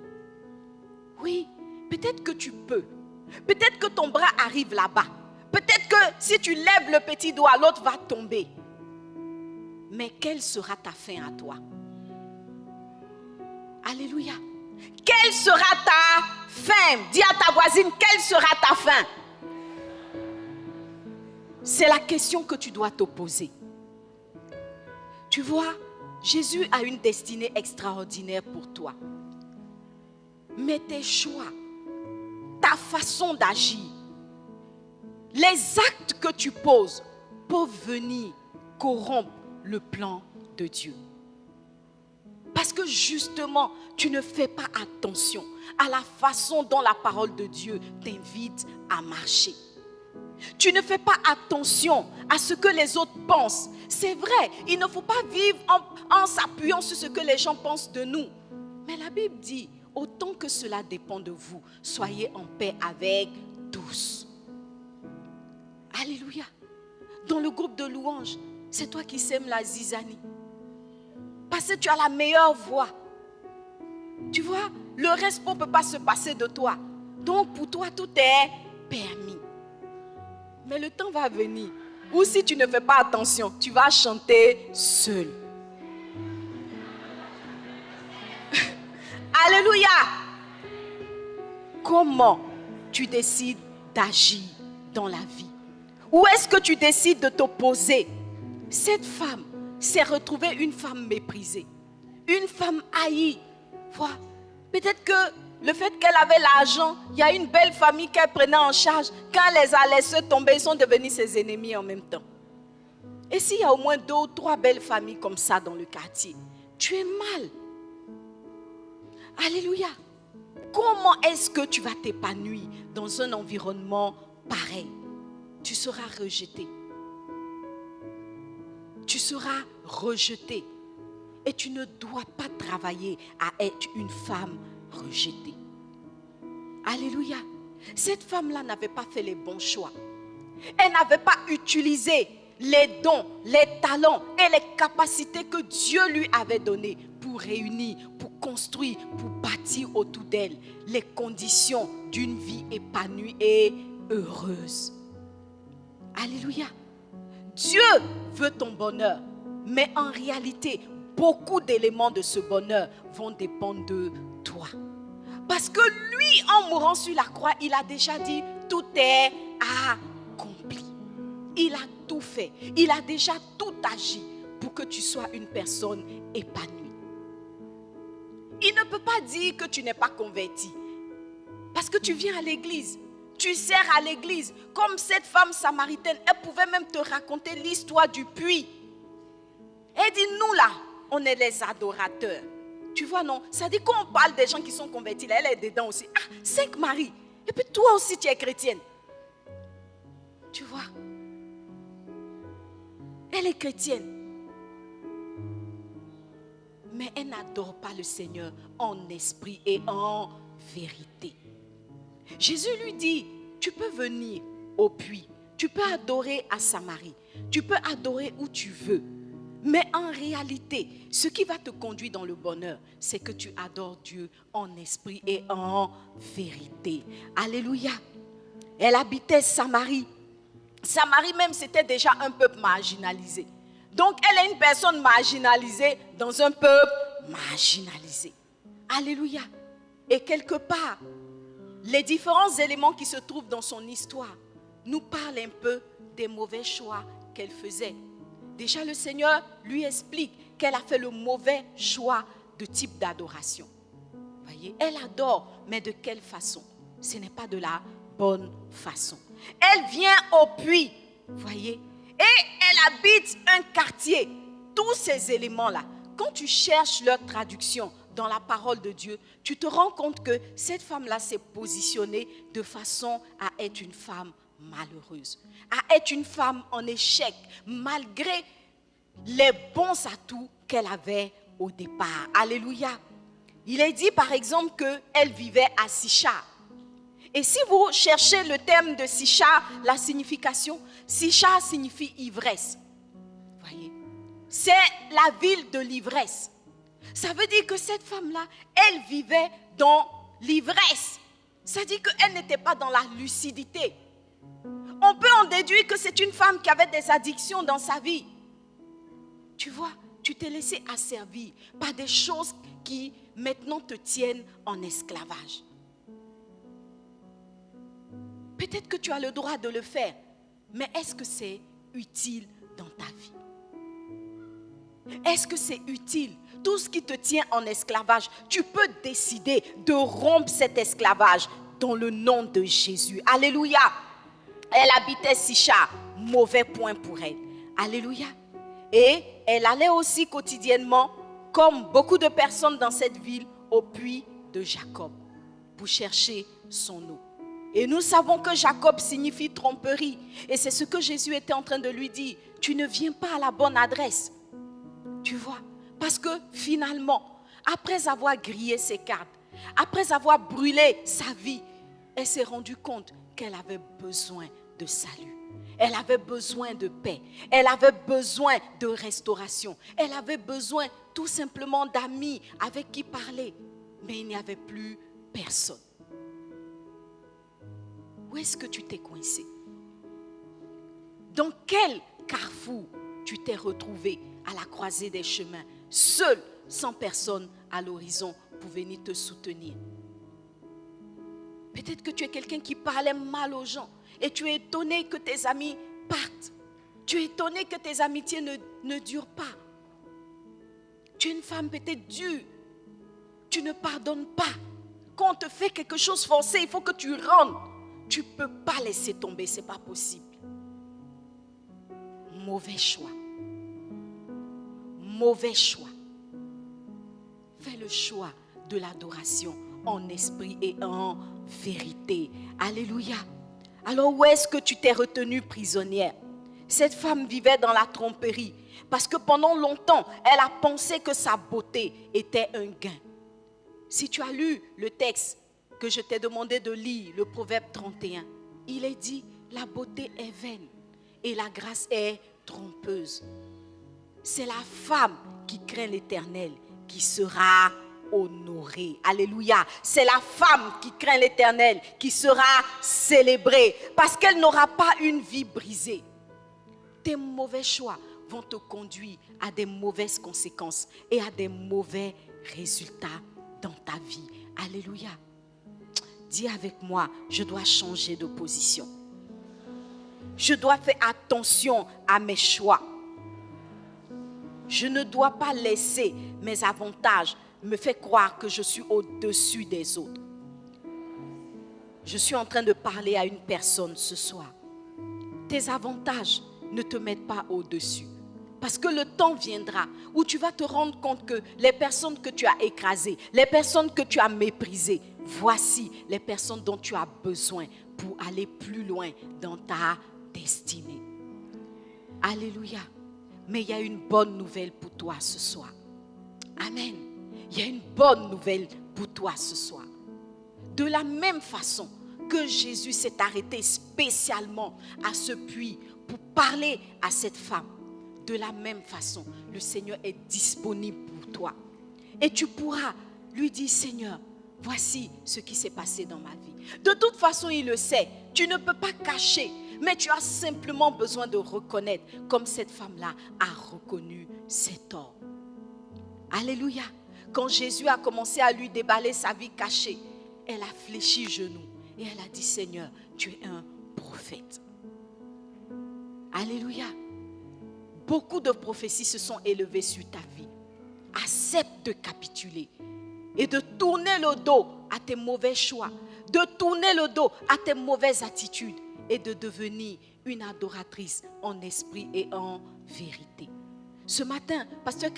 Oui, peut-être que tu peux. Peut-être que ton bras arrive là-bas. Peut-être que si tu lèves le petit doigt, l'autre va tomber. Mais quelle sera ta fin à toi? Alléluia. Quelle sera ta fin? Dis à ta voisine, quelle sera ta fin? C'est la question que tu dois te poser. Tu vois, Jésus a une destinée extraordinaire pour toi. Mais tes choix, ta façon d'agir, les actes que tu poses peuvent venir corrompre le plan de Dieu. Parce que justement, tu ne fais pas attention à la façon dont la parole de Dieu t'invite à marcher. Tu ne fais pas attention à ce que les autres pensent. C'est vrai, il ne faut pas vivre en s'appuyant sur ce que les gens pensent de nous. Mais la Bible dit, autant que cela dépend de vous, soyez en paix avec tous. Alléluia. Dans le groupe de louanges, c'est toi qui sèmes la zizanie. Parce que tu as la meilleure voix. Tu vois, le reste ne peut pas se passer de toi. Donc pour toi, tout est permis. Mais le temps va venir où si tu ne fais pas attention, tu vas chanter seul. Alléluia. Comment tu décides d'agir dans la vie? Où est-ce que tu décides de t'opposer? Cette femme s'est retrouvée une femme méprisée, une femme haïe. Voilà. Peut-être que le fait qu'elle avait l'argent, il y a une belle famille qu'elle prenait en charge. Quand elle les a laissés tomber, ils sont devenus ses ennemis en même temps. Et s'il y a au moins 2 ou 3 belles familles comme ça dans le quartier, tu es mal. Alléluia. Comment est-ce que tu vas t'épanouir dans un environnement pareil? Tu seras rejeté. Tu seras rejeté. Et tu ne dois pas travailler à être une femme rejetée. Alléluia. Cette femme-là n'avait pas fait les bons choix. Elle n'avait pas utilisé les dons, les talents et les capacités que Dieu lui avait données pour réunir, pour construire, pour bâtir autour d'elle les conditions d'une vie épanouie et heureuse. Alléluia. Dieu veut ton bonheur, mais en réalité, beaucoup d'éléments de ce bonheur vont dépendre de toi. Parce que lui, en mourant sur la croix, il a déjà dit, tout est accompli. Il a tout fait. Il a déjà tout agi pour que tu sois une personne épanouie. Il ne peut pas dire que tu n'es pas converti. Parce que tu viens à l'église. Tu sers à l'église. Comme cette femme samaritaine, elle pouvait même te raconter l'histoire du puits. Elle dit, nous là, on est les adorateurs. Tu vois, non? Ça dit, quand on parle des gens qui sont convertis, là, elle est dedans aussi. Ah, 5 maris. Et puis toi aussi, tu es chrétienne. Tu vois? Elle est chrétienne. Mais elle n'adore pas le Seigneur en esprit et en vérité. Jésus lui dit, tu peux venir au puits, tu peux adorer à Samarie, tu peux adorer où tu veux. Mais en réalité, ce qui va te conduire dans le bonheur, c'est que tu adores Dieu en esprit et en vérité. Alléluia. Elle habitait Samarie. Samarie même, c'était déjà un peuple marginalisé. Donc, elle est une personne marginalisée dans un peuple marginalisé. Alléluia. Et quelque part, les différents éléments qui se trouvent dans son histoire nous parlent un peu des mauvais choix qu'elle faisait. Déjà, le Seigneur lui explique qu'elle a fait le mauvais choix de type d'adoration. Voyez, elle adore, mais de quelle façon? Ce n'est pas de la bonne façon. Elle vient au puits, voyez, et elle habite un quartier. Tous ces éléments-là, quand tu cherches leur traduction dans la parole de Dieu, tu te rends compte que cette femme-là s'est positionnée de façon à être une femme malheureuse, à être une femme en échec, malgré les bons atouts qu'elle avait au départ. Alléluia. Il est dit par exemple qu'elle vivait à Sichar. Et si vous cherchez le terme de Sichar, la signification, Sichar signifie ivresse. Voyez, c'est la ville de l'ivresse. Ça veut dire que cette femme-là, elle vivait dans l'ivresse. Ça veut dire qu'elle n'était pas dans la lucidité. On On peut en déduire que c'est une femme qui avait des addictions dans sa vie. Tu vois, tu t'es laissé asservir par des choses qui maintenant te tiennent en esclavage. Peut-être que tu as le droit de le faire, mais est-ce que c'est utile dans ta vie? Est-ce que c'est utile? Tout ce qui te tient en esclavage, tu peux décider de rompre cet esclavage dans le nom de Jésus. Alléluia. Elle habitait Sichar, mauvais point pour elle. Alléluia. Et elle allait aussi quotidiennement, comme beaucoup de personnes dans cette ville, au puits de Jacob pour chercher son eau. Et nous savons que Jacob signifie tromperie. Et c'est ce que Jésus était en train de lui dire. Tu ne viens pas à la bonne adresse. Tu vois, parce que finalement, après avoir grillé ses cartes, après avoir brûlé sa vie, elle s'est rendue compte qu'elle avait besoin de salut. Elle avait besoin de paix. Elle avait besoin de restauration. Elle avait besoin tout simplement d'amis avec qui parler. Mais il n'y avait plus personne. Où est-ce que tu t'es coincé? Dans quel carrefour tu t'es retrouvé à la croisée des chemins, seul, sans personne à l'horizon pour venir te soutenir? Peut-être que tu es quelqu'un qui parlait mal aux gens et tu es étonné que tes amis partent. Tu es étonné que tes amitiés ne durent pas. Tu es une femme peut-être dure. Tu ne pardonnes pas. Quand on te fait quelque chose forcé, il faut que tu rentres. Tu ne peux pas laisser tomber, ce n'est pas possible. Mauvais choix. Mauvais choix. Fais le choix de l'adoration en esprit et en vérité. Alléluia. Alors où est-ce que tu t'es retenue prisonnière? Cette femme vivait dans la tromperie parce que pendant longtemps, elle a pensé que sa beauté était un gain. Si tu as lu le texte que je t'ai demandé de lire, le Proverbe 31, il est dit, la beauté est vaine et la grâce est trompeuse. C'est la femme qui craint l'Éternel qui sera honorée. Alléluia. C'est la femme qui craint l'Éternel qui sera célébrée parce qu'elle n'aura pas une vie brisée. Tes mauvais choix vont te conduire à des mauvaises conséquences et à des mauvais résultats dans ta vie. Alléluia. Dis avec moi, je dois changer de position. Je dois faire attention à mes choix. Je ne dois pas laisser mes avantages me faire croire que je suis au-dessus des autres. Je suis en train de parler à une personne ce soir. Tes avantages ne te mettent pas au-dessus. Parce que le temps viendra où tu vas te rendre compte que les personnes que tu as écrasées, les personnes que tu as méprisées, voici les personnes dont tu as besoin pour aller plus loin dans ta destinée. Alléluia. Mais il y a une bonne nouvelle pour toi ce soir. Amen. Il y a une bonne nouvelle pour toi ce soir. De la même façon que Jésus s'est arrêté spécialement à ce puits pour parler à cette femme, de la même façon, le Seigneur est disponible pour toi. Et tu pourras lui dire, Seigneur, voici ce qui s'est passé dans ma vie. De toute façon, il le sait. Tu ne peux pas cacher. Mais tu as simplement besoin de reconnaître, comme cette femme-là a reconnu ses torts. Alléluia. Quand Jésus a commencé à lui déballer sa vie cachée, elle a fléchi genou et elle a dit, Seigneur, tu es un prophète. Alléluia. Beaucoup de prophéties se sont élevées sur ta vie. Accepte de capituler et de tourner le dos à tes mauvais choix, de tourner le dos à tes mauvaises attitudes et de devenir une adoratrice en esprit et en vérité. Ce matin, pasteur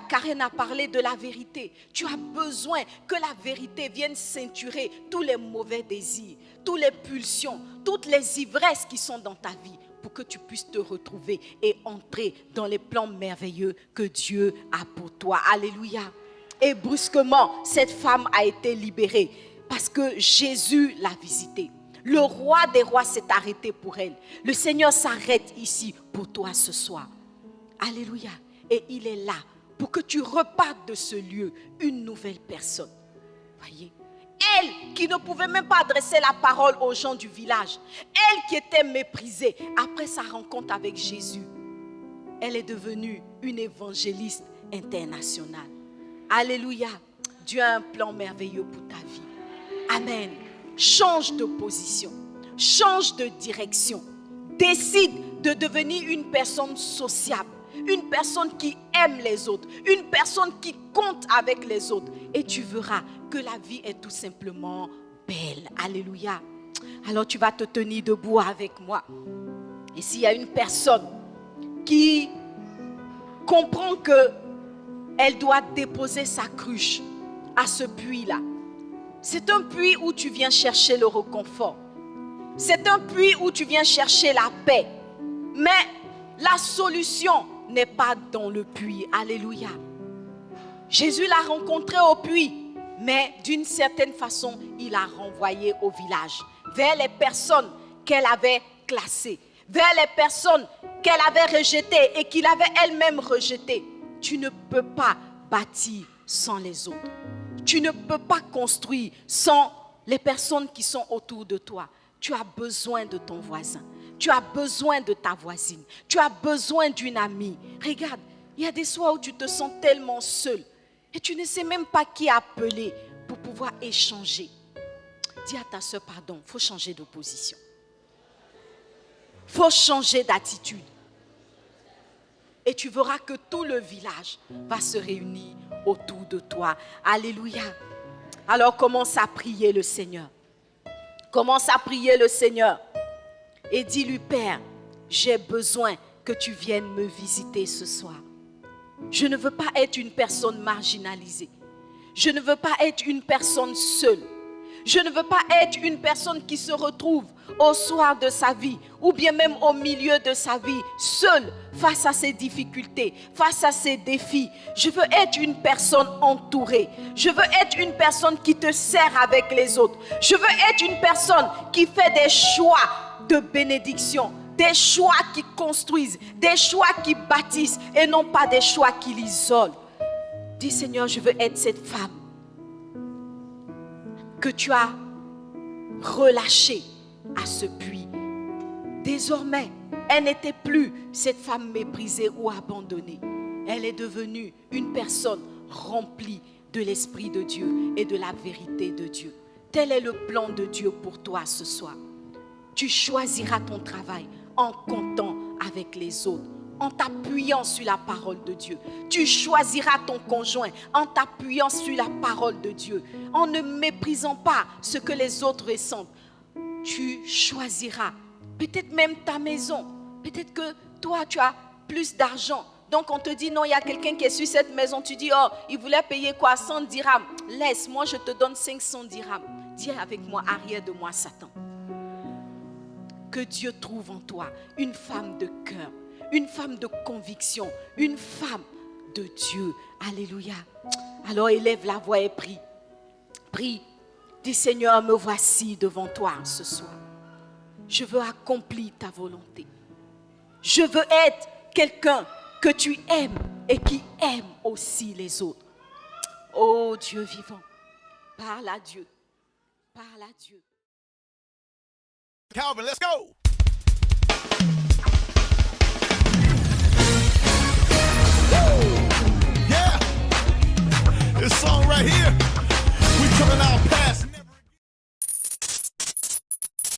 Karen a parlé de la vérité. Tu as besoin que la vérité vienne ceinturer tous les mauvais désirs, toutes les pulsions, toutes les ivresses qui sont dans ta vie pour que tu puisses te retrouver et entrer dans les plans merveilleux que Dieu a pour toi. Alléluia. Et brusquement, cette femme a été libérée parce que Jésus l'a visitée. Le roi des rois s'est arrêté pour elle. Le Seigneur s'arrête ici pour toi ce soir. Alléluia. Et il est là pour que tu repartes de ce lieu une nouvelle personne. Voyez, Elle qui ne pouvait même pas adresser la parole aux gens du village. Elle qui était méprisée. Après sa rencontre avec Jésus, elle est devenue une évangéliste internationale. Alléluia. Dieu a un plan merveilleux pour ta vie. Amen. Change de position. Change de direction. Décide de devenir une personne sociable. Une personne qui aime les autres. Une personne qui compte avec les autres. Et tu verras que la vie est tout simplement belle. Alléluia. Alors tu vas te tenir debout avec moi. Et s'il y a une personne qui comprend qu'elle doit déposer sa cruche à ce puits-là. C'est un puits où tu viens chercher le réconfort. C'est un puits où tu viens chercher la paix. Mais la solution n'est pas dans le puits. Alléluia. Jésus l'a rencontré au puits, mais d'une certaine façon, il l'a renvoyé au village, vers les personnes qu'elle avait classées, vers les personnes qu'elle avait rejetées et qu'il avait elle-même rejetées. Tu ne peux pas bâtir sans les autres. Tu ne peux pas construire sans les personnes qui sont autour de toi. Tu as besoin de ton voisin. Tu as besoin de ta voisine. Tu as besoin d'une amie. Regarde, il y a des soirs où tu te sens tellement seul et tu ne sais même pas qui appeler pour pouvoir échanger. Dis à ta soeur, pardon, il faut changer de position. Il faut changer d'attitude. Et tu verras que tout le village va se réunir autour de toi. Alléluia. Alors commence à prier le Seigneur. Commence à prier le Seigneur. Et dis-lui, Père, j'ai besoin que tu viennes me visiter ce soir. Je ne veux pas être une personne marginalisée. Je ne veux pas être une personne seule. Je ne veux pas être une personne qui se retrouve au soir de sa vie ou bien même au milieu de sa vie, seule face à ses difficultés, face à ses défis. Je veux être une personne entourée. Je veux être une personne qui te sert avec les autres. Je veux être une personne qui fait des choix de bénédiction, des choix qui construisent, des choix qui bâtissent et non pas des choix qui l'isolent. Dis Seigneur, je veux être cette femme que tu as relâchée à ce puits. Désormais, elle n'était plus cette femme méprisée ou abandonnée. Elle est devenue une personne remplie de l'Esprit de Dieu et de la vérité de Dieu. Tel est le plan de Dieu pour toi ce soir. Tu choisiras ton travail en comptant avec les autres, en t'appuyant sur la parole de Dieu. Tu choisiras ton conjoint en t'appuyant sur la parole de Dieu, en ne méprisant pas ce que les autres ressentent. Tu choisiras peut-être même ta maison. Peut-être que toi, tu as plus d'argent. Donc on te dit, non, il y a quelqu'un qui est sur cette maison. Tu dis, oh, il voulait payer quoi? 100 dirhams. Laisse, moi je te donne 500 dirhams. Dis avec moi, arrière de moi, Satan. Que Dieu trouve en toi une femme de cœur, une femme de conviction, une femme de Dieu. Alléluia. Alors élève la voix et prie. Prie. Dis Seigneur, me voici devant toi ce soir. Je veux accomplir ta volonté. Je veux être quelqu'un que tu aimes et qui aime aussi les autres. Oh Dieu vivant, parle à Dieu. Parle à Dieu. Calvin, let's go. Yeah, this song right here, we coming out past